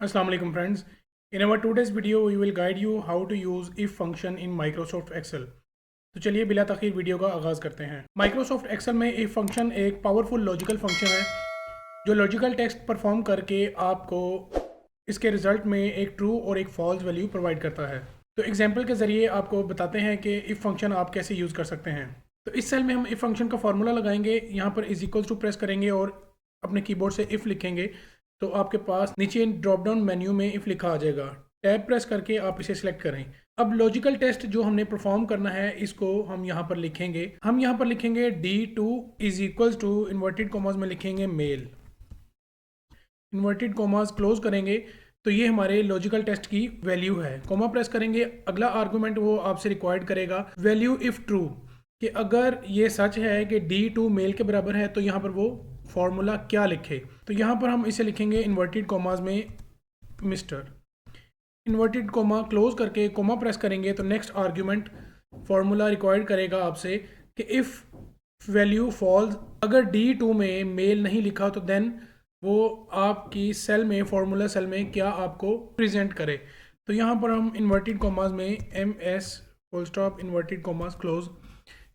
Assalamu alaikum friends. In our today's video we will guide you how to use if function in Microsoft Excel. तो चलिए बिला तखीर video का आगाज़ करते हैं। Microsoft Excel में if फंक्शन एक पावरफुल लॉजिकल फंक्शन है जो लॉजिकल टेक्स्ट परफॉर्म करके आपको इसके रिजल्ट में एक ट्रू और एक फॉल्स वैल्यू प्रोवाइड करता है। तो एग्जांपल के ज़रिए आपको बताते हैं कि इफ़ फंक्शन आप कैसे यूज़ कर सकते हैं। तो इस सेल में हम इफ़ फंक्शन का फार्मूला लगाएंगे, यहाँ पर इज इक्वल्स टू प्रेस करेंगे और अपने कीबोर्ड से इफ़ लिखेंगे तो आपके पास नीचे ड्रॉप डाउन मेन्यू में इफ़ लिखा आ जाएगा। टैब प्रेस करके आप इसे सिलेक्ट करें। अब लॉजिकल टेस्ट जो हमने परफॉर्म करना है इसको हम यहाँ पर लिखेंगे। हम यहाँ पर लिखेंगे D2 is equals to inverted commas में लिखेंगे मेल, इन्वर्टेड कॉमास क्लोज करेंगे तो ये हमारे लॉजिकल टेस्ट की वैल्यू है। कॉमा प्रेस करेंगे, अगला आर्गूमेंट वो आपसे रिक्वायर्ड करेगा वैल्यू इफ़ ट्रू, कि अगर ये सच है कि D2 मेल के बराबर है तो यहाँ पर वो फॉर्मूला क्या लिखे। तो यहाँ पर हम इसे लिखेंगे इन्वर्टेड कॉमास में मिस्टर, इन्वर्टेड कॉमा क्लोज करके कॉमा प्रेस करेंगे तो नेक्स्ट आर्ग्यूमेंट फॉर्मूला रिक्वायर्ड करेगा आपसे कि इफ़ वैल्यू फॉल्स, अगर D2 में मेल नहीं लिखा तो देन वो आपकी सेल में फॉर्मूला सेल में क्या आपको प्रेजेंट करे। तो यहाँ पर हम इन्वर्टेड कॉमास में MS full stop inverted commas close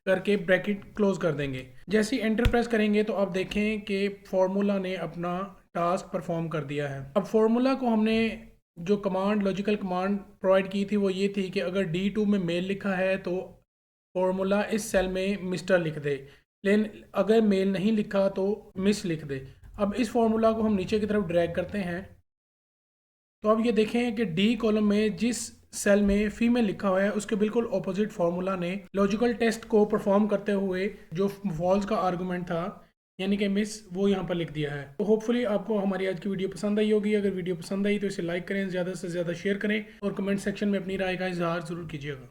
करके ब्रैकेट क्लोज कर देंगे। जैसे ही एंटर प्रेस करेंगे तो आप देखें कि फॉर्मूला ने अपना टास्क परफॉर्म कर दिया है। अब फॉर्मूला को हमने जो कमांड लॉजिकल कमांड प्रोवाइड की थी वो ये थी कि अगर D2 में मेल लिखा है तो फॉर्मूला इस सेल में मिस्टर लिख दे, लेकिन अगर मेल नहीं लिखा तो मिस लिख दे। अब इस फॉर्मूला को हम नीचे की तरफ ड्रैग करते हैं तो अब ये देखें कि D कॉलम में जिस सेल में फीमेल लिखा हुआ है उसके बिल्कुल ऑपोजिट फार्मूला ने लॉजिकल टेस्ट को परफॉर्म करते हुए जो फॉल्स का आर्गूमेंट था यानी कि मिस, वो यहाँ पर लिख दिया है। तो होपफुली आपको हमारी आज की वीडियो पसंद आई होगी। अगर वीडियो पसंद आई तो इसे लाइक करें, ज़्यादा से ज़्यादा शेयर करें और कमेंट सेक्शन में अपनी राय का इजहार ज़रूर कीजिएगा।